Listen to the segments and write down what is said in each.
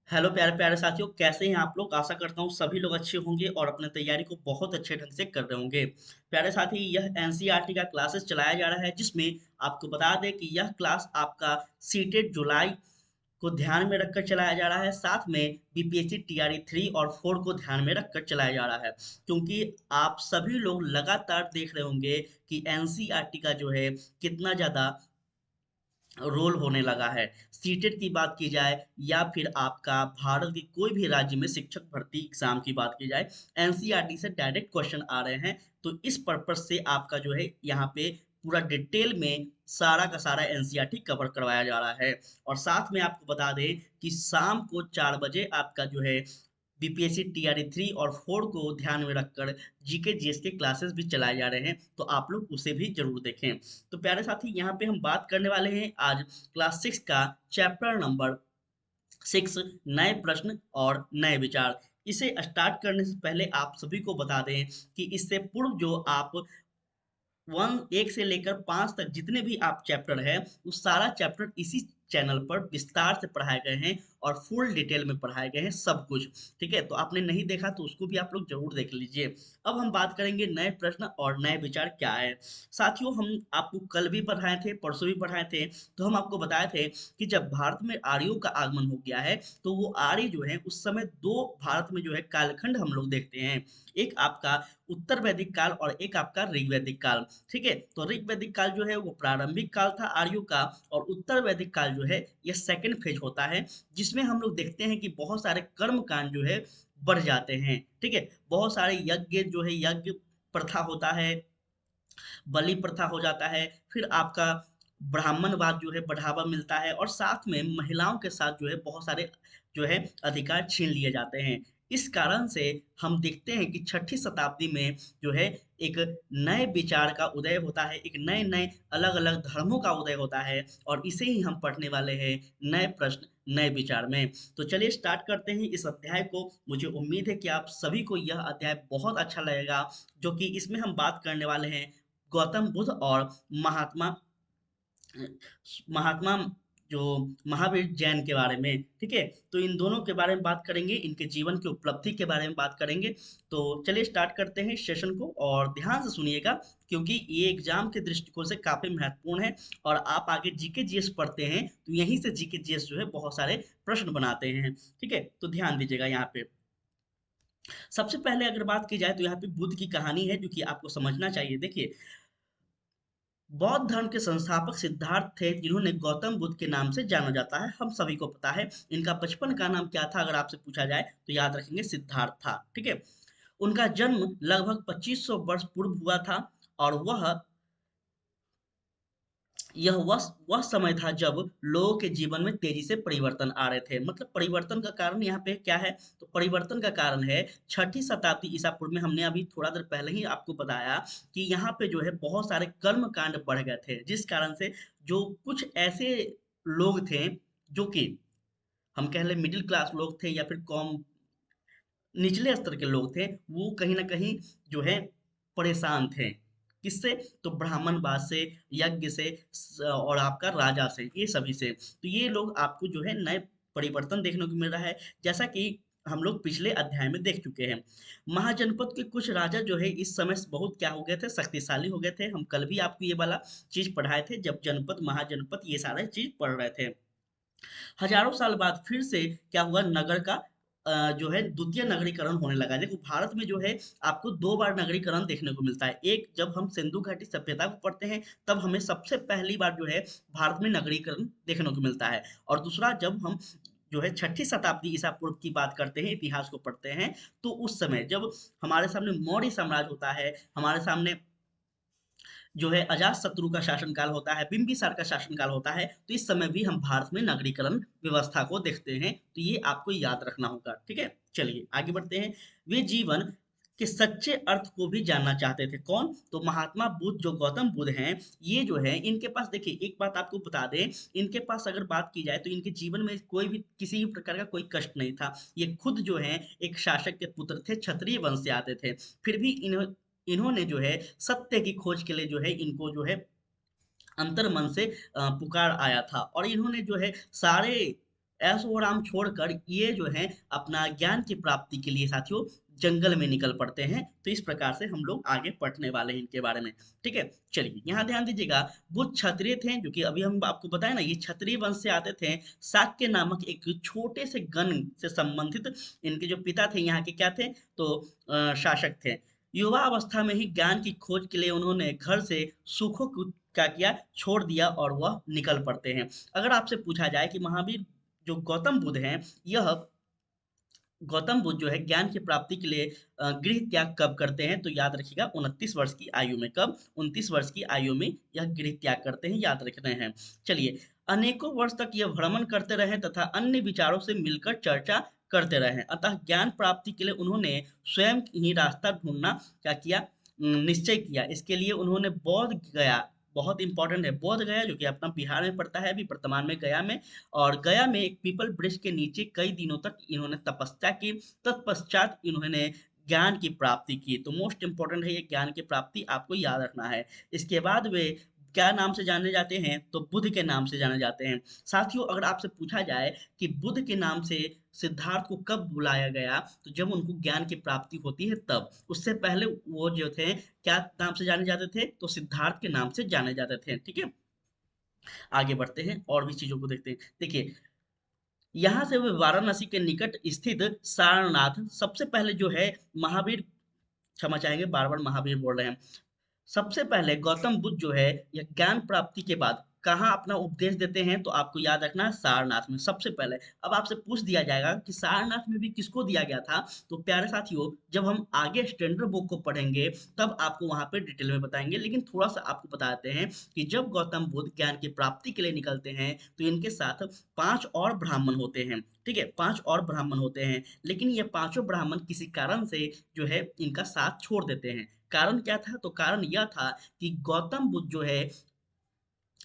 Hello प्यारे प्यारे साथियों, कैसे हैं आप लोग। आशा करता हूँ सभी लोग अच्छे होंगे और अपने तैयारी को बहुत अच्छे ढंग से कर रहे होंगे। प्यारे साथी, यह एनसीईआरटी का क्लासेस चलाया जा रहा है, जिसमें आपको बता दें कि यह क्लास आपका सीटेट जुलाई को ध्यान में रखकर चलाया जा रहा है। साथ में बीपीएससी टीआरई 3 और 4 को ध्यान में रखकर चलाया जा रहा है, क्योंकि आप सभी लोग लगातार देख रहे होंगे कि एनसीईआरटी का जो है कितना ज़्यादा रोल होने लगा है। सीटेट की बात की जाए या फिर आपका भारत के कोई भी राज्य में शिक्षक भर्ती एग्जाम की बात की जाए, एनसीईआरटी से डायरेक्ट क्वेश्चन आ रहे हैं। तो इस पर्पज से आपका जो है यहाँ पे पूरा डिटेल में सारा का सारा एनसीईआरटी कवर करवाया जा रहा है। और साथ में आपको बता दें कि शाम को 4 बजे आपका जो है बीपीएससी टीआरई 3 और 4 को ध्यान में रखकर जीके जीएस के क्लासेस भी चलाए जा रहे हैं, तो आप लोग उसे भी जरूर देखें। तो प्यारे साथी, यहाँ पे हम बात करने वाले हैं आज क्लास 6 का चैप्टर नंबर 6, नए प्रश्न और नए विचार। इसे स्टार्ट करने से पहले आप सभी को बता दें कि इससे पूर्व जो आप 1 से लेकर 5 तक जितने भी आप चैप्टर है, वो सारा चैप्टर इसी चैनल पर विस्तार से पढ़ाए गए हैं और फुल डिटेल में पढ़ाए गए हैं सब कुछ। ठीक है, तो आपने नहीं देखा तो उसको भी आप लोग जरूर देख लीजिए। अब हम बात करेंगे नए प्रश्न और नए विचार क्या है। साथियों, हम आपको कल भी पढ़ाए थे, परसों भी पढ़ाए थे। तो हम आपको बताए थे कि जब भारत में आर्यों का आगमन हो गया है, तो वो आर्य जो है उस समय दो भारत में जो है कालखंड हम लोग देखते हैं। एक आपका उत्तर वैदिक काल और एक आपका ऋग्वैदिक काल। ठीक है, तो ऋग्वैदिक काल जो है वो प्रारंभिक काल था आर्यों का, और उत्तर वैदिक काल जो है यह सेकंड फेज होता है, जिसमें हम लोग देखते हैं कि बहुत सारे कर्म कांड जो है बढ़ जाते हैं। ठीक है, बहुत सारे यज्ञ जो है यज्ञ प्रथा होता है, बलि प्रथा हो जाता है, फिर आपका ब्राह्मणवाद जो है बढ़ावा मिलता है, और साथ में महिलाओं के साथ जो है बहुत सारे जो है अधिकार छीन लिए जाते हैं। इस कारण से हम देखते हैं कि 6ठी शताब्दी में जो है एक नए विचार का उदय होता है, एक नए नए अलग अलग धर्मों का उदय होता है, और इसे ही हम पढ़ने वाले हैं नए प्रश्न नए विचार में। तो चलिए स्टार्ट करते हैं इस अध्याय को। मुझे उम्मीद है कि आप सभी को यह अध्याय बहुत अच्छा लगेगा, जो कि इसमें हम बात करने वाले हैं गौतम बुद्ध और महात्मा महात्मा जो महावीर जैन के बारे में। ठीक है, तो इन दोनों के बारे में बात करेंगे, इनके जीवन की उपलब्धि के बारे में बात करेंगे। तो चलिए स्टार्ट करते हैं सेशन को, और ध्यान से सुनिएगा, क्योंकि ये एग्जाम के दृष्टिकोण से काफी महत्वपूर्ण है। और आप आगे जीके जीएस पढ़ते हैं तो यहीं से जीके जीएस जो है बहुत सारे प्रश्न बनाते हैं। ठीक है, तो ध्यान दीजिएगा यहाँ पे। सबसे पहले अगर बात की जाए तो यहाँ पे बुद्ध की कहानी है, जो कि आपको समझना चाहिए। देखिए, बौद्ध धर्म के संस्थापक सिद्धार्थ थे, जिन्होंने गौतम बुद्ध के नाम से जाना जाता है, हम सभी को पता है। इनका बचपन का नाम क्या था, अगर आपसे पूछा जाए तो याद रखेंगे सिद्धार्थ था। ठीक है, उनका जन्म लगभग 2500 वर्ष पूर्व हुआ था, और वह समय था जब लोगों के जीवन में तेजी से परिवर्तन आ रहे थे। मतलब परिवर्तन का कारण यहाँ पे क्या है, तो परिवर्तन का कारण है 6ठी शताब्दी ईसा पूर्व में। हमने अभी थोड़ा देर पहले ही आपको बताया कि यहाँ पे जो है बहुत सारे कर्म कांड बढ़ गए थे, जिस कारण से जो कुछ ऐसे लोग थे, जो कि हम कह ले मिडिल क्लास लोग थे या फिर कॉम निचले स्तर के लोग थे, वो कहीं न कहीं जो है परेशान थे। किससे? तो ब्राह्मणवाद से, यज्ञ से, और आपका राजा से, ये सभी से। तो ये लोग आपको जो है नए परिवर्तन देखने को मिल रहा है, जैसा कि हम लोग पिछले अध्याय में देख चुके हैं। महाजनपद के कुछ राजा जो है इस समय बहुत क्या हो गए थे, शक्तिशाली हो गए थे। हम कल भी आपको ये वाला चीज पढ़ाए थे, जब जनपद महाजनपद ये सारे चीज पढ़ रहे थे। हजारों साल बाद फिर से क्या हुआ, नगर का जो है द्वितीय नगरीकरण होने लगा। देखो, भारत में जो है आपको दो बार नगरीकरण देखने को मिलता है। एक, जब हम सिंधु घाटी सभ्यता को पढ़ते हैं, तब हमें सबसे पहली बार जो है भारत में नगरीकरण देखने को मिलता है। और दूसरा, जब हम जो है 6ठी शताब्दी ईसा पूर्व की बात करते हैं, इतिहास को पढ़ते हैं, तो उस समय जब हमारे सामने मौर्य साम्राज्य होता है, हमारे सामने जो है अजात शत्रु का शासनकाल होता है, बिंबिसार का शासनकाल होता है, तो इस समय भी हम भारत में नगरीकरण व्यवस्था को देखते हैं। तो ये आपको याद रखना होगा। ठीक है, चलिए आगे बढ़ते हैं। वे जीवन के सच्चे अर्थ को भी जानना चाहते थे। कौन? तो महात्मा बुद्ध, जो गौतम बुद्ध हैं, ये जो है इनके पास, देखिए एक बात आपको बता दें, इनके पास अगर बात की जाए तो इनके जीवन में कोई भी किसी भी प्रकार का कोई कष्ट नहीं था। ये खुद जो है एक शासक के पुत्र थे, क्षत्रिय वंश से आते थे। फिर भी इन्होंने जो है सत्य की खोज के लिए जो है इनको जो है अंतर मन से पुकार आया था, और इन्होंने जो है सारे ऐशो आराम छोड़कर ये जो है अपना ज्ञान की प्राप्ति के लिए साथियों जंगल में निकल पड़ते हैं। तो इस प्रकार से हम लोग आगे पढ़ने वाले हैं इनके बारे में। ठीक है, चलिए यहाँ ध्यान दीजिएगा। बुद्ध क्षत्रिय थे, जो कि अभी हम आपको बताए ना, ये क्षत्रिय वंश से आते थे। शाक्य नामक एक छोटे से गण से संबंधित इनके जो पिता थे यहाँ के क्या थे, तो शासक थे। युवा अवस्था में ही ज्ञान की खोज के लिए उन्होंने घर से सुखों को क्या किया, छोड़ दिया और वह निकल पड़ते हैं। अगर आपसे पूछा जाए कि महावीर जो गौतम बुद्ध हैं, यह गौतम बुद्ध जो है ज्ञान की प्राप्ति के लिए गृह त्याग कब करते हैं, तो याद रखिएगा 29 वर्ष की आयु में। कब? 29 वर्ष की आयु में यह गृह त्याग करते हैं, याद रखते हैं। चलिए, अनेकों वर्ष तक यह भ्रमण करते रहे तथा अन्य विचारों से मिलकर चर्चा करते रहे। अतः ज्ञान प्राप्ति के लिए उन्होंने स्वयं ही रास्ता ढूंढना क्या किया, निश्चय किया। इसके लिए उन्होंने बौद्ध गया, बहुत इंपॉर्टेंट है, बोध गया जो कि अपना बिहार में पड़ता है अभी वर्तमान में, गया में। और गया में एक पीपल वृक्ष के नीचे कई दिनों तक इन्होंने तपस्या की। तत्पश्चात इन्होंने ज्ञान की प्राप्ति की। तो मोस्ट इंपॉर्टेंट है ये ज्ञान की प्राप्ति, आपको याद रखना है। इसके बाद वे क्या नाम से जाने जाते हैं, तो बुद्ध के नाम से जाने जाते हैं। साथियों, अगर आपसे पूछा जाए कि बुद्ध के नाम से सिद्धार्थ को कब बुलाया गया, तो जब उनको ज्ञान की प्राप्ति होती है तब। उससे पहले वो जो थे क्या नाम से जाने जाते थे, तो सिद्धार्थ के नाम से जाने जाते थे। ठीक है, आगे बढ़ते हैं और भी चीजों को देखते हैं। देखिए, यहाँ से वे वाराणसी के निकट स्थित सारनाथ सबसे पहले जो है महावीर, क्षमा चाहेंगे बार बार महावीर बोल रहे हैं। सबसे पहले गौतम बुद्ध जो है यह ज्ञान प्राप्ति के बाद कहाँ अपना उपदेश देते हैं, तो आपको याद रखना है सारनाथ में सबसे पहले। अब आपसे पूछ दिया जाएगा कि सारनाथ में भी किसको दिया गया था, तो प्यारे साथियों जब हम आगे स्टैंडर्ड बुक को पढ़ेंगे तब आपको वहां पे डिटेल में बताएंगे, लेकिन थोड़ा सा आपको बताते हैं कि जब गौतम बुद्ध ज्ञान की प्राप्ति के लिए निकलते हैं तो इनके साथ 5 और ब्राह्मण होते हैं। ठीक है, 5 और ब्राह्मण होते हैं, लेकिन ये पांचों ब्राह्मण किसी कारण से जो है इनका साथ छोड़ देते हैं। कारण क्या था, तो कारण यह था कि गौतम बुद्ध जो है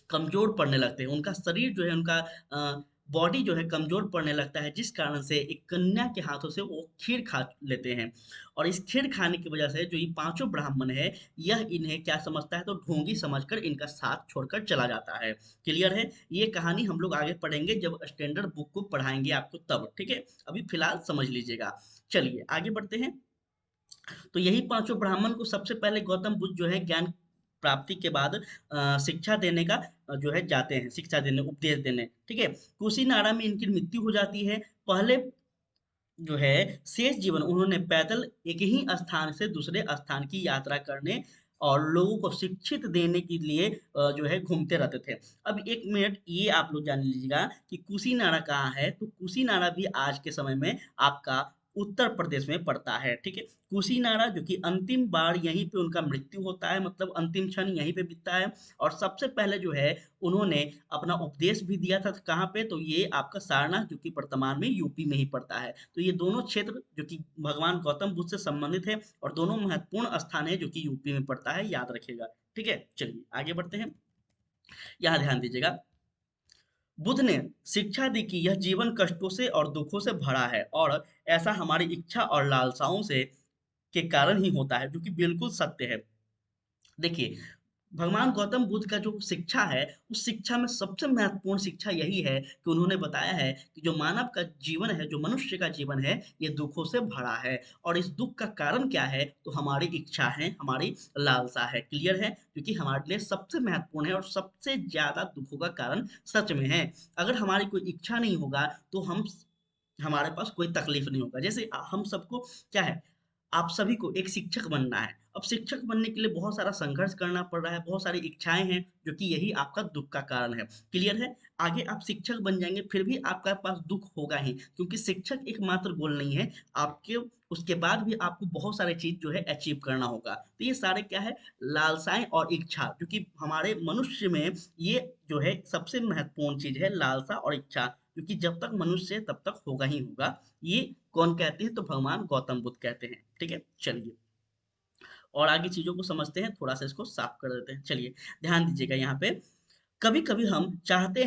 कमजोर पड़ने लगते हैं, उनका शरीर जो है, उनका बॉडी जो है कमजोर पड़ने लगता है, जिस कारण से एक कन्या के हाथों से वो खीर खा लेते हैं। और इस खीर खाने की वजह से जो ये पांचों ब्राह्मण है, यह इन्हें क्या समझता है, तो ढोंगी समझकर इनका साथ छोड़कर चला जाता है। क्लियर है? ये कहानी हम लोग आगे पढ़ेंगे जब स्टैंडर्ड बुक को पढ़ाएंगे आपको तब। ठीक है, अभी फिलहाल समझ लीजिएगा। चलिए आगे बढ़ते हैं। तो यही पांचों ब्राह्मण को सबसे पहले गौतम बुद्ध जो है ज्ञान प्राप्ति के बाद शिक्षा देने का जो है जाते हैं, शिक्षा देने, उपदेश देने। ठीक है, कुशीनारा में इनकी मृत्यु हो जाती है। पहले जो है शेष जीवन उन्होंने पैदल एक ही स्थान से दूसरे स्थान की यात्रा करने और लोगों को शिक्षित देने के लिए जो है घूमते रहते थे। अब एक मिनट ये आप लोग जान लीजिएगा कि कुशीनारा कहाँ है, तो कुशीनारा भी आज के समय में आपका उत्तर प्रदेश में पड़ता है। ठीक है, कुशीनारा जो कि अंतिम बार यहीं पे उनका मृत्यु होता है, मतलब अंतिम क्षण यहीं पे बीतता है। और सबसे पहले जो है उन्होंने अपना उपदेश भी दिया था कहाँ पे, तो ये आपका सारनाथ जो कि वर्तमान में यूपी में ही पड़ता है। तो ये दोनों क्षेत्र जो कि भगवान गौतम बुद्ध से संबंधित है और दोनों महत्वपूर्ण स्थान है जो कि यूपी में पड़ता है, याद रखिएगा। ठीक है, चलिए आगे बढ़ते हैं। यहाँ ध्यान दीजिएगा, बुद्ध ने शिक्षा दी कि यह जीवन कष्टों से और दुखों से भरा है और ऐसा हमारी इच्छा और लालसाओं से के कारण ही होता है, जो कि बिल्कुल सत्य है। देखिए, भगवान गौतम बुद्ध का जो शिक्षा है, उस शिक्षा में सबसे महत्वपूर्ण शिक्षा यही है कि उन्होंने बताया है कि जो मानव का जीवन है, जो मनुष्य का जीवन है, ये दुखों से भरा है। और इस दुख का कारण क्या है, तो हमारी इच्छा है, हमारी लालसा है। क्लियर है? क्योंकि हमारे लिए सबसे महत्वपूर्ण है और सबसे ज्यादा दुखों का कारण सच में है। अगर हमारी कोई इच्छा नहीं होगा तो हम हमारे पास कोई तकलीफ नहीं होगा। जैसे हम सबको क्या है, आप सभी को एक शिक्षक बनना है। अब शिक्षक बनने के लिए बहुत सारा संघर्ष करना पड़ रहा है, बहुत सारी इच्छाएं हैं, जो कि यही आपका दुख का कारण है। क्लियर है? आगे आप शिक्षक बन जाएंगे फिर भी आपके पास दुख होगा ही, क्योंकि शिक्षक एकमात्र गोल नहीं है आपके, उसके बाद भी आपको बहुत सारी चीज जो है अचीव करना होगा। तो ये सारे क्या है, लालसाएं और इच्छा, जो कि हमारे मनुष्य में ये जो है सबसे महत्वपूर्ण चीज है, लालसा और इच्छा, क्योंकि जब तक मनुष्य है तब तक होगा ही होगा। ये कौन कहते हैं, तो भगवान गौतम बुद्ध कहते हैं। ठीक है, चलिए और आगे चीजों को समझते हैं, थोड़ा सा इसको साफ कर देते हैं। चलिए ध्यान दीजिएगा यहाँ पे, कभी कभी हम चाहते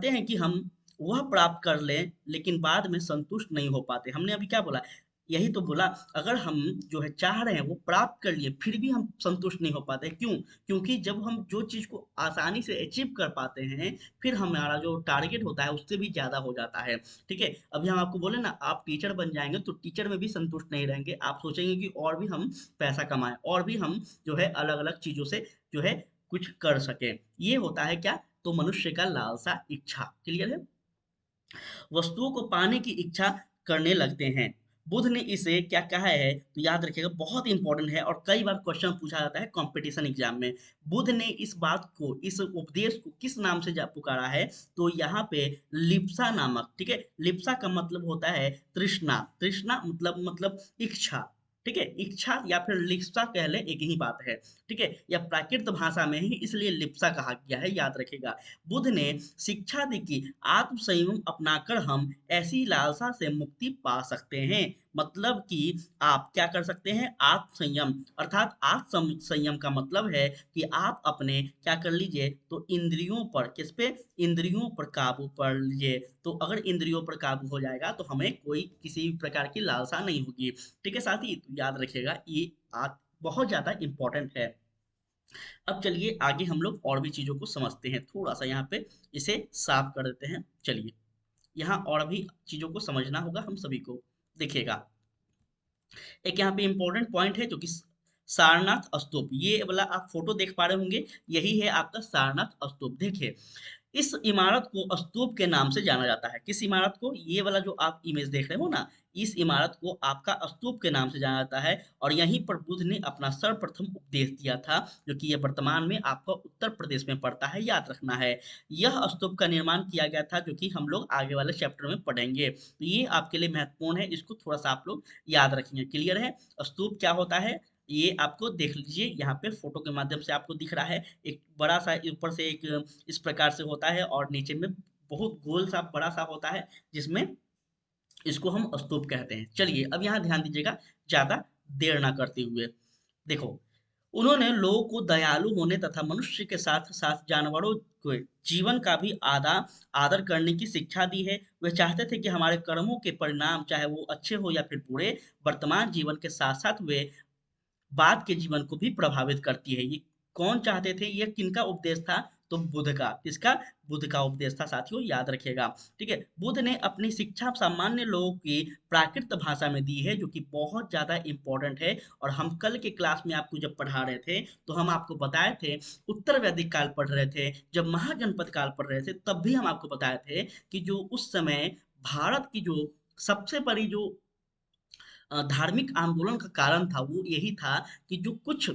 हैं कि हम वह प्राप्त कर लें, लेकिन बाद में संतुष्ट नहीं हो पाते। हमने अभी क्या बोला, यही तो बोला। अगर हम जो है चाह रहे हैं वो प्राप्त कर लिए फिर भी हम संतुष्ट नहीं हो पाते, क्यों? क्योंकि जब हम जो चीज को आसानी से अचीव कर पाते हैं फिर हमारा जो टारगेट होता है उससे भी ज्यादा हो जाता है। ठीक है, अभी हम आपको बोले ना आप टीचर बन जाएंगे तो टीचर में भी संतुष्ट नहीं रहेंगे, आप सोचेंगे कि और भी हम पैसा कमाएं और भी हम जो है अलग अलग चीजों से जो है कुछ कर सके। ये होता है क्या? तो मनुष्य का लालसा इच्छा। क्लियर है? वस्तुओं को पाने की इच्छा करने लगते हैं। बुद्ध ने इसे क्या कहा है तो याद रखिएगा, बहुत इंपॉर्टेंट है और कई बार क्वेश्चन पूछा जाता है कंपटीशन एग्जाम में। बुद्ध ने इस बात को, इस उपदेश को किस नाम से पुकारा है? तो यहाँ पे लिप्सा नामक, ठीक है, लिप्सा का मतलब होता है तृष्णा। तृष्णा मतलब इच्छा। ठीक है, इच्छा या फिर लिप्सा कह ले, एक ही बात है। ठीक है, यह प्राकृत भाषा में ही इसलिए लिप्सा कहा गया है, याद रखेगा। बुद्ध ने शिक्षा दी कि आत्म संयम अपनाकर हम ऐसी लालसा से मुक्ति पा सकते हैं। मतलब कि आप क्या कर सकते हैं? आत्म संयम, अर्थात आत्म संयम का मतलब है कि आप अपने क्या कर लीजिए तो इंद्रियों पर, किस पे? इंद्रियों पर काबू कर लीजिए। तो अगर इंद्रियों पर काबू हो जाएगा तो हमें कोई किसी भी प्रकार की लालसा नहीं होगी। ठीक है साथी, तो याद रखिएगा ये बहुत ज्यादा इंपॉर्टेंट है। अब चलिए आगे हम लोग और भी चीजों को समझते हैं, थोड़ा सा यहाँ पे इसे साफ कर देते हैं। चलिए, यहाँ और भी चीजों को समझना होगा हम सभी को। देखिएगा, एक यहाँ पे इंपॉर्टेंट पॉइंट है जो कि सारनाथ स्तूप, ये वाला आप फोटो देख पा रहे होंगे, यही है आपका सारनाथ स्तूप। देखिए, इस इमारत को स्तूप के नाम से जाना जाता है। किस इमारत को? ये वाला जो आप इमेज देख रहे हो ना, इस इमारत को आपका स्तूप के नाम से जाना जाता है। और यहीं पर बुद्ध ने अपना सर्वप्रथम उपदेश दिया था, जो कि ये वर्तमान में आपका उत्तर प्रदेश में पड़ता है, याद रखना है। यह स्तूप का निर्माण किया गया था, जो कि हम लोग आगे वाले चैप्टर में पढ़ेंगे, तो ये आपके लिए महत्वपूर्ण है, इसको थोड़ा सा आप लोग याद रखेंगे। क्लियर है? स्तूप क्या होता है ये आपको देख लीजिए, यहाँ पे फोटो के माध्यम से आपको दिख रहा है। एक बड़ा सा ऊपर से एक इस प्रकार से होता है और नीचे में बहुत गोल सा बड़ा सा होता है, जिसमें इसको हम स्तूप कहते हैं। चलिए अब यहाँ ध्यान दीजिएगा, ज्यादा देर ना करते हुए। देखो, उन्होंने लोगों को दयालु होने तथा मनुष्य के साथ साथ जानवरों के जीवन का भी आदर करने की शिक्षा दी है। वे चाहते थे कि हमारे कर्मों के परिणाम, चाहे वो अच्छे हो या फिर बुरे, वर्तमान जीवन के साथ साथ वे बाद के जीवन को भी प्रभावित करती है। ये कौन चाहते थे? ये किनका उपदेश था? तो बुद्ध का। किसका? बुद्ध का उपदेश था साथियों, याद रखिएगा। ठीक है, बुद्ध ने अपनी शिक्षा सामान्य लोगों की प्राकृत भाषा में दी है, जो कि बहुत ज्यादा इंपॉर्टेंट है। और हम कल के क्लास में आपको जब पढ़ा रहे थे तो हम आपको बताए थे, उत्तर वैदिक काल पढ़ रहे थे, जब महाजनपद काल पढ़ रहे थे तब भी हम आपको बताए थे कि जो उस समय भारत की जो सबसे बड़ी जो धार्मिक आंदोलन का कारण था वो यही था कि जो कुछ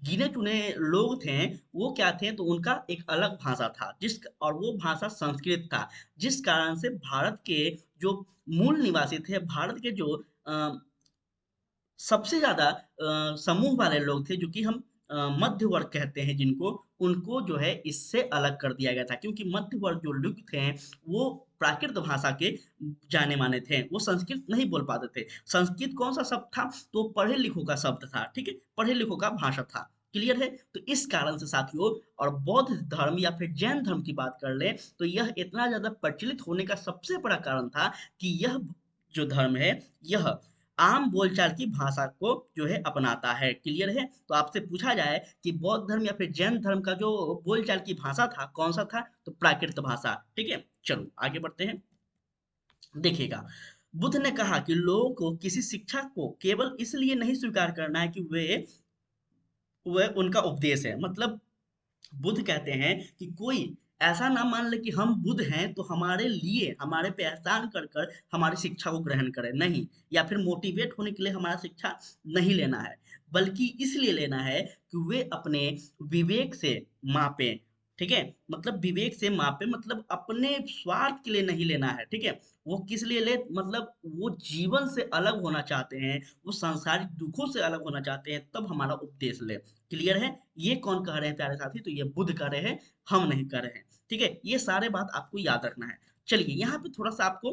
गिने चुने लोग थे वो क्या थे, तो उनका एक अलग भाषा था, जिस और वो भाषा संस्कृत था, जिस कारण से भारत के जो मूल निवासी थे, भारत के जो सबसे ज्यादा समूह वाले लोग थे, जो कि हम मध्य वर्ग कहते हैं जिनको, उनको जो है इससे अलग कर दिया गया था, क्योंकि मध्य वर्ग जो लोग थे वो प्राकृत भाषा के जाने माने थे, वो संस्कृत नहीं बोल पाते थे। संस्कृत कौन सा शब्द था? तो पढ़े लिखों का शब्द था। ठीक है, पढ़े लिखों का भाषा था। क्लियर है? तो इस कारण से साथियों, और बौद्ध धर्म या फिर जैन धर्म की बात कर ले तो यह इतना ज्यादा प्रचलित होने का सबसे बड़ा कारण था कि यह जो धर्म है, यह आम बोलचाल की भाषा को जो है अपनाता है। क्लियर है? तो आपसे पूछा जाए कि बौद्ध धर्म या फिर जैन धर्म का जो बोलचाल की भाषा था कौन सा था, तो प्राकृत भाषा। ठीक है, चलो आगे बढ़ते हैं। देखिएगा, बुद्ध ने कहा कि लोगों को किसी शिक्षा को केवल इसलिए नहीं स्वीकार करना है कि वे उनका उपदेश है। मतलब बुद्ध कहते हैं कि कोई ऐसा ना मान ले कि हम बुद्ध हैं तो हमारे लिए, हमारे पे एहसान कर कर हमारी शिक्षा को ग्रहण करे, नहीं, या फिर मोटिवेट होने के लिए हमारा शिक्षा नहीं लेना है, बल्कि इसलिए लेना है कि वे अपने विवेक से मापे। ठीक है, मतलब विवेक से मापे मतलब अपने स्वार्थ के लिए नहीं लेना है। ठीक है, वो किस लिए ले, मतलब वो जीवन से अलग होना चाहते हैं, वो सांसारिक दुखों से अलग होना चाहते हैं, तब हमारा उपदेश ले। क्लियर है? ये कौन कह रहे हैं प्यारे साथी? तो ये बुद्ध कह रहे हैं, हम नहीं कह रहे हैं। ठीक है, ये सारे बात आपको याद रखना है। चलिए यहाँ पे थोड़ा सा आपको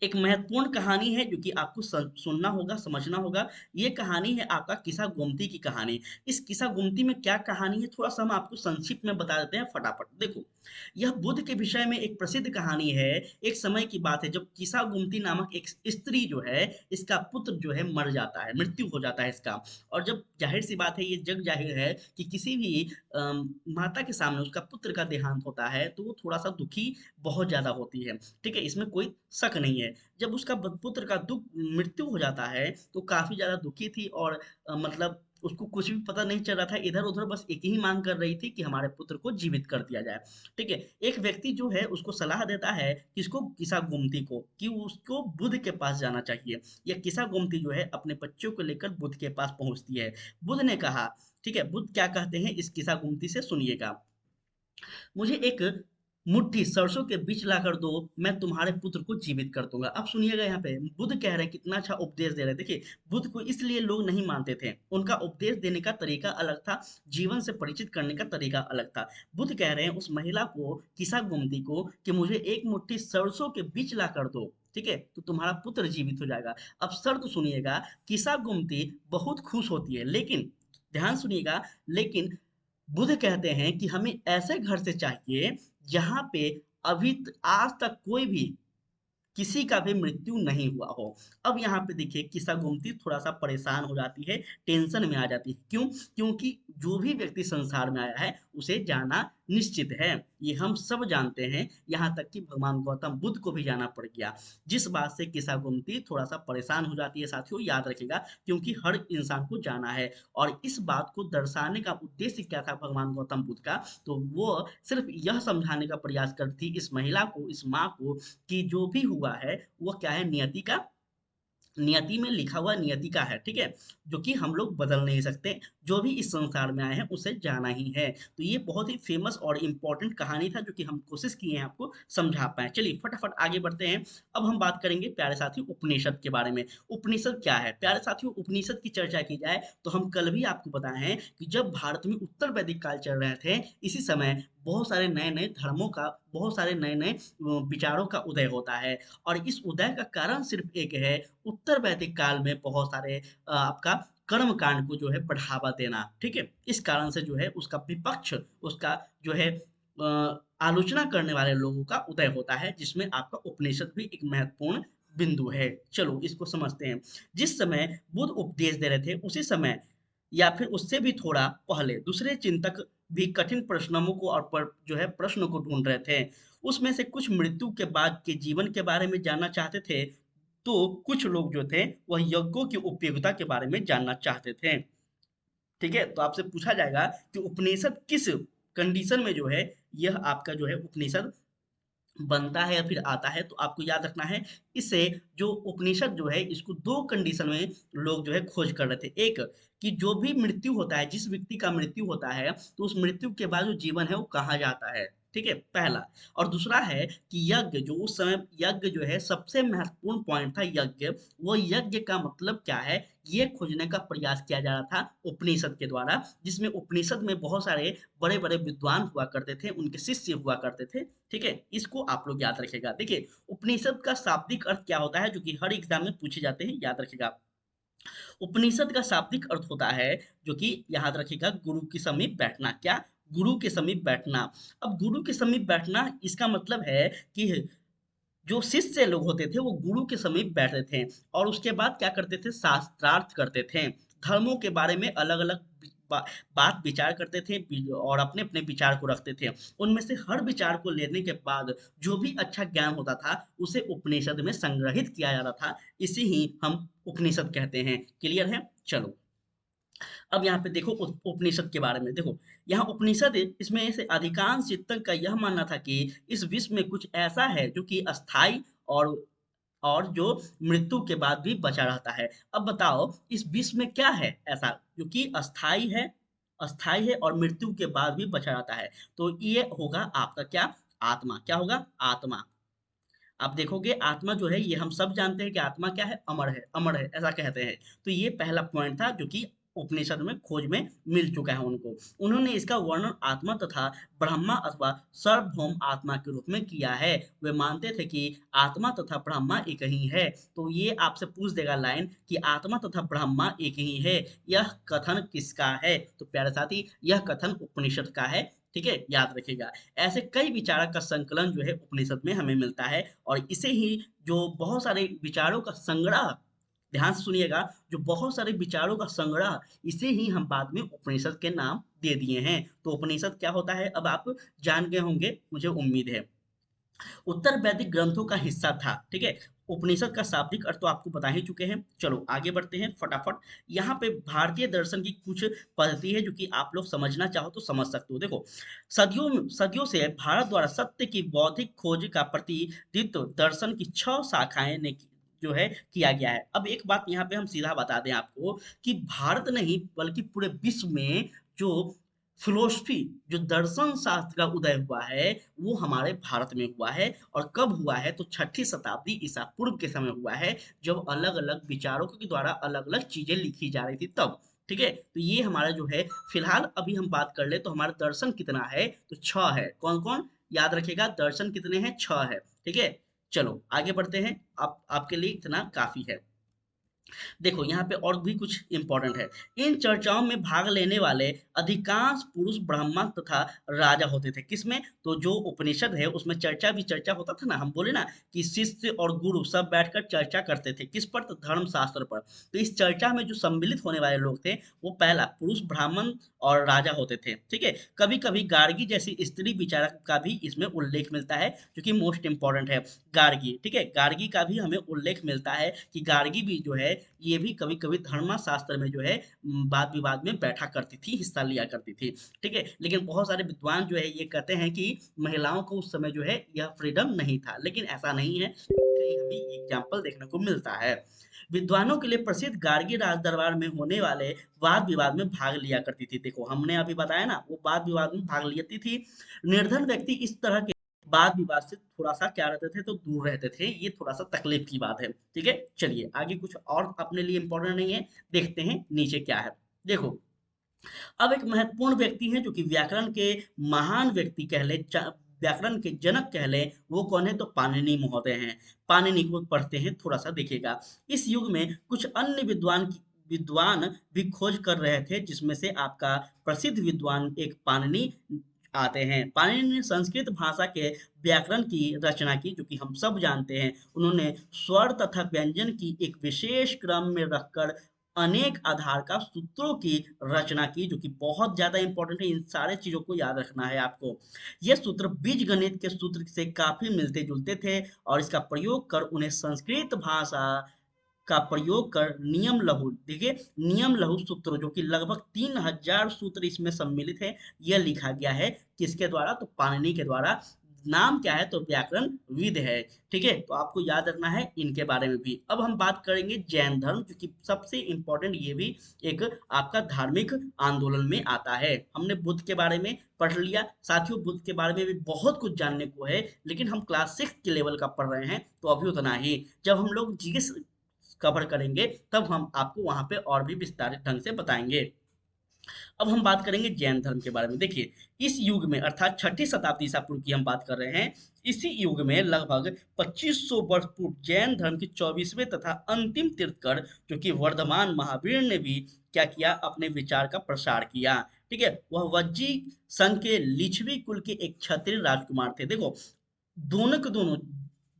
एक महत्वपूर्ण कहानी है जो कि आपको सुनना होगा, समझना होगा। ये कहानी है आपका किस्सा गोमती की कहानी। इस किस्सा गोमती में क्या कहानी है, थोड़ा सा हम आपको संक्षिप्त में बता देते हैं फटाफट। देखो, यह बुद्ध के विषय में एक प्रसिद्ध कहानी है। एक समय की बात है जब किस्सा गोमती नामक एक स्त्री जो है, इसका पुत्र जो है मर जाता है, मृत्यु हो जाता है इसका। और जब जाहिर सी बात है, ये जग जाहिर है कि किसी भी माता के सामने उसका पुत्र का देहांत होता है तो वो थोड़ा सा दुखी बहुत ज्यादा होती है। ठीक है, इसमें कोई शक नहीं है। जब उसका पुत्र का दुख मृत्यु हो जाता है तो काफी ज्यादा दुखी थी, और मतलब उसको कुछ भी पता नहीं चल रहा था, इधर उधर बस एक ही मांग कर रही थी कि हमारे पुत्र को जीवित कर दिया जाए। ठीक है, एक व्यक्ति जो है उसको सलाह देता है किसको, किसा गोमती को, कि उसको बुद्ध के पास जाना चाहिए। यह किसा गोमती जो है अपने बच्चों को लेकर बुद्ध के पास पहुंचती है। बुद्ध ने कहा, ठीक है, बुद्ध क्या कहते हैं इस किसा गोमती से सुनिएगा। मुझे एक मुट्ठी सरसों के बीज लाकर दो, मैं तुम्हारे पुत्र को जीवित कर दूंगा। अब सुनिएगा, यहाँ पे बुद्ध कह रहे हैं, कितना अच्छा उपदेश दे रहे हैं। देखिए, बुद्ध को इसलिए लोग नहीं मानते थे, उनका उपदेश देने का तरीका अलग था, जीवन से परिचित करने का तरीका अलग था। बुद्ध कह रहे हैं उस महिला को, किसा गुमती को, कि मुझे एक मुट्ठी सरसों के बीज ला कर दो, ठीक है, तो तुम्हारा पुत्र जीवित हो जाएगा। अब शर्त सुनिएगा, किसा गुमती बहुत खुश होती है, लेकिन ध्यान सुनिएगा, लेकिन बुद्ध कहते हैं कि हमें ऐसे घर से चाहिए जहां पे आज तक कोई भी, किसी का भी मृत्यु नहीं हुआ हो। अब यहाँ पे देखिए, किस्सा गोमती थोड़ा सा परेशान हो जाती है, टेंशन में आ जाती है। क्यों? क्योंकि जो भी व्यक्ति संसार में आया है उसे जाना निश्चित है। ये हम सब जानते हैं, यहाँ तक कि भगवान गौतम बुद्ध को भी जाना पड़ गया। जिस बात से किस्सा गोमती थोड़ा सा परेशान हो जाती है साथियों, याद रखिएगा, क्योंकि हर इंसान को जाना है। और इस बात को दर्शाने का उद्देश्य क्या था भगवान गौतम बुद्ध का, तो वो सिर्फ यह समझाने का प्रयास करती थी इस महिला को, इस माँ को, कि जो भी हुआ है वो क्या है, नियति का, नियति में लिखा हुआ नियति का है। ठीक है, जो कि हम लोग बदल नहीं सकते। जो भी इस संसार में आए हैं उसे जाना ही है। तो ये बहुत ही फेमस और इम्पोर्टेंट कहानी था जो कि हम कोशिश किए हैं आपको समझा पाए। चलिए फटाफट आगे बढ़ते हैं। अब हम बात करेंगे प्यारे साथी उपनिषद के बारे में। उपनिषद क्या है प्यारे साथियों, उपनिषद की चर्चा की जाए तो हम कल भी आपको बताए हैं कि जब भारत में उत्तर वैदिक काल चल रहे थे, इसी समय बहुत सारे नए नए धर्मों का, बहुत सारे नए नए विचारों का उदय होता है। और इस उदय का कारण सिर्फ एक है, उत्तर वैदिक काल में बहुत सारे आपका कर्म कांड को जो है बढ़ावा देना। ठीक है, इस कारण से जो है उसका विपक्ष, उसका जो है आलोचना करने वाले लोगों का उदय होता है, जिसमें आपका उपनिषद भी एक महत्वपूर्ण बिंदु है। चलो इसको समझते हैं। जिस समय बुद्ध उपदेश दे रहे थे उसी समय या फिर उससे भी थोड़ा पहले दूसरे चिंतक भी कठिन प्रश्नों को और जो है प्रश्न को ढूंढ रहे थे। उसमें से कुछ मृत्यु के बाद के जीवन के बारे में जानना चाहते थे, तो कुछ लोग जो थे वह यज्ञों की उपयोगिता के बारे में जानना चाहते थे। ठीक है, तो आपसे पूछा जाएगा कि उपनिषद किस कंडीशन में जो है, यह आपका जो है उपनिषद बनता है या फिर आता है, तो आपको याद रखना है। इससे जो उपनिषद जो है इसको दो कंडीशन में लोग जो है खोज कर रहे थे। एक, कि जो भी मृत्यु होता है, जिस व्यक्ति का मृत्यु होता है, तो उस मृत्यु के बाद जो जीवन है वो कहाँ जाता है। ठीक है, पहला। और दूसरा है कि यज्ञ, जो उस समय यज्ञ जो है सबसे महत्वपूर्ण पॉइंट था, यज्ञ, वो यज्ञ का मतलब क्या है, ये खोजने का प्रयास किया जा रहा था उपनिषद के द्वारा। जिसमें उपनिषद में बहुत सारे बड़े बड़े विद्वान हुआ करते थे, उनके शिष्य हुआ करते थे। ठीक है, इसको आप लोग याद रखेगा। देखिए, उपनिषद का शाब्दिक अर्थ क्या होता है, जो कि हर एग्जाम में पूछे जाते हैं, याद रखेगा। उपनिषद का शाब्दिक अर्थ होता है, जो कि याद रखेगा, गुरु के समीप बैठना। क्या? गुरु के समीप बैठना। अब गुरु के समीप बैठना इसका मतलब है कि जो शिष्य लोग होते थे वो गुरु के समीप बैठते थे, और उसके बाद क्या करते थे, शास्त्रार्थ करते थे, धर्मों के बारे में अलग अलग बात विचार करते थे, और अपने अपने विचार को रखते थे। उनमें से हर विचार को लेने के बाद जो भी अच्छा ज्ञान होता था उसे उपनिषद में संग्रहित किया जाता था। इसी ही हम उपनिषद कहते हैं। क्लियर है? चलो, अब यहाँ पे देखो उपनिषद के बारे में देखो। यहाँ उपनिषद, इसमें से अधिकांश चिंतक का यह मानना था कि इस विश्व में कुछ ऐसा है जो कि अस्थाई और जो मृत्यु के बाद भी बचा रहता है। अब बताओ, इस विश्व में क्या है ऐसा जो कि अस्थाई है, अस्थाई है और मृत्यु के बाद भी बचा रहता है? तो ये होगा आपका क्या, आत्मा। क्या होगा? आत्मा। आप देखोगे आत्मा जो है, ये हम सब जानते हैं कि आत्मा क्या है, अमर है, अमर है, ऐसा कहते हैं। तो ये पहला पॉइंट था जो कि उपनिषद में खोज में मिल चुका है उनको। उन्होंने इसका वर्णन आत्मा तथा ब्रह्मा अथवा सार्वभौम आत्मा के रूप में किया है। वे मानते थे कि आत्मा तथा ब्रह्मा एक ही है। तो ये आपसे पूछ देगा लाइन कि आत्मा तथा ब्रह्मा एक ही है, यह कथन किसका है? तो प्यारे साथी, यह कथन उपनिषद का है। ठीक है, याद रखिएगा। ऐसे कई विचारक का संकलन जो है उपनिषद में हमें मिलता है, और इसे ही जो बहुत सारे विचारों का संग्रह, ध्यान से सुनिएगा, जो बहुत सारे विचारों का संग्रह, इसे ही हम बाद में उपनिषद के नाम दे दिए हैं। तो उपनिषद क्या होता है अब आप जान गए होंगे, मुझे उम्मीद है। उत्तर वैदिक ग्रंथों का हिस्सा था। ठीक है, उपनिषद का शाब्दिक अर्थ तो आपको बता ही चुके हैं। चलो आगे बढ़ते हैं फटाफट। यहाँ पे भारतीय दर्शन की कुछ पद्धति है जो कि आप लोग समझना चाहो तो समझ सकते हो। देखो, सदियों सदियों से भारत द्वारा सत्य की बौद्धिक खोज का प्रतिनिधित्व दर्शन की 6 शाखाएं ने जो है किया गया है। अब एक बात यहाँ पे हम सीधा बता दें आपको कि भारत नहीं बल्कि पूरे विश्व में जो फिलोसफी, जो दर्शन शास्त्र का उदय हुआ है, वो हमारे भारत में हुआ है। और कब हुआ है? तो 6ठी शताब्दी ईसा पूर्व के समय हुआ है, जब अलग अलग विचारकों के द्वारा अलग अलग चीजें लिखी जा रही थी तब। ठीक है, तो ये हमारा जो है, फिलहाल अभी हम बात कर ले तो हमारा दर्शन कितना है, तो 6 है। कौन कौन? याद रखिएगा, दर्शन कितने हैं? 6 है। ठीक है, चलो आगे बढ़ते हैं। आप आपके लिए इतना काफी है। देखो यहाँ पे और भी कुछ इंपॉर्टेंट है। इन चर्चाओं में भाग लेने वाले अधिकांश पुरुष ब्राह्मण तथा राजा होते थे। किसमें? तो जो उपनिषद है उसमें चर्चा भी चर्चा होता था ना, हम बोले ना कि शिष्य और गुरु सब बैठकर चर्चा करते थे। किस पर? तो धर्म शास्त्र पर। तो इस चर्चा में जो सम्मिलित होने वाले लोग थे, वो पहला पुरुष ब्राह्मण और राजा होते थे। ठीक है, कभी कभी गार्गी जैसी स्त्री विचारक का भी इसमें उल्लेख मिलता है, जो कि मोस्ट इंपॉर्टेंट है। गार्गी, ठीक है, गार्गी का भी हमें उल्लेख मिलता है कि गार्गी भी जो है, ये भी कभी कभी धर्मशास्त्र में जो है वाद विवाद में बैठा करती थी, हिस्सा लिया करती थी। ठीक है, लेकिन बहुत सारे विद्वान जो है ये कहते हैं कि महिलाओं को उस समय जो है यह फ्रीडम नहीं था, लेकिन ऐसा नहीं है, कहीं हमें एग्जाम्पल देखने को मिलता है। विद्वानों के लिए प्रसिद्ध गार्गी राज दरबार में होने वाले वाद विवाद में भाग लिया करती थी। देखो हमने अभी बताया ना, वो वाद विवाद में भाग लेती थी। निर्धन व्यक्ति इस तरह के वाद विवाद से थोड़ा सा क्या रहते थे, तो दूर रहते थे। ये थोड़ा सा तकलीफ की बात है। ठीक है, चलिए आगे कुछ और अपने लिए इंपॉर्टेंट नहीं है, देखते हैं नीचे क्या है। देखो, अब एक महत्वपूर्ण व्यक्ति हैं जो कि व्याकरण के महान व्यक्ति कह ले, व्याकरण के जनक कह ले, वो कौन है? तो पाणिनि महोदय हैं। पाणिनि को पढ़ते हैं, थोड़ा सा देखिएगा। इस युग में कुछ अन्य विद्वान भी खोज कर रहे थे, जिसमें से आपका प्रसिद्ध विद्वान एक पाणिनि आते हैं। पाणिनि ने संस्कृत भाषा के व्याकरण की रचना की, जो कि हम सब जानते हैं। उन्होंने स्वर तथा व्यंजन की एक विशेष क्रम में रखकर अनेक आधार का सूत्रों की रचना की, जो कि बहुत ज्यादा इंपॉर्टेंट है। इन सारे चीजों को याद रखना है आपको। ये सूत्र बीज गणित के सूत्र से काफी मिलते जुलते थे, और इसका प्रयोग कर उन्हें संस्कृत भाषा का प्रयोग कर नियम लघु, देखिए नियम लघु सूत्र, जो कि लगभग 3000 सूत्र इसमें सम्मिलित है, यह लिखा गया है। किसके द्वारा? तो पाणिनि के द्वारा। नाम क्या है? तो व्याकरण विद है। ठीक है, तो आपको याद रखना है इनके बारे में भी। अब हम बात करेंगे जैन धर्म, जो कि सबसे इंपॉर्टेंट, ये भी एक आपका धार्मिक आंदोलन में आता है। हमने बुद्ध के बारे में पढ़ लिया साथियों, बुद्ध के बारे में भी बहुत कुछ जानने को है, लेकिन हम क्लास 6 के लेवल का पढ़ रहे हैं, तो अभी उतना ही। जब हम लोग जीएस कवर करेंगे, तब हम आपको वहां पे और भी विस्तारित ढंग से बताएंगे। अब हम बात करेंगे जैन धर्म के बारे में। देखिए, इस युग में अर्थात 6ठी शताब्दी ईसा पूर्व की हम बात कर रहे हैं। इसी युग में लगभग 2500 वर्ष पूर्व जैन धर्म की 24वें तथा अंतिम तीर्थकर, जो कि वर्धमान महावीर ने भी क्या किया? अपने विचार का प्रसार किया। ठीक है, वह वज्जी संघ के लिच्छवी कुल के एक क्षत्रिय राजकुमार थे। देखो, दोनों के दोनों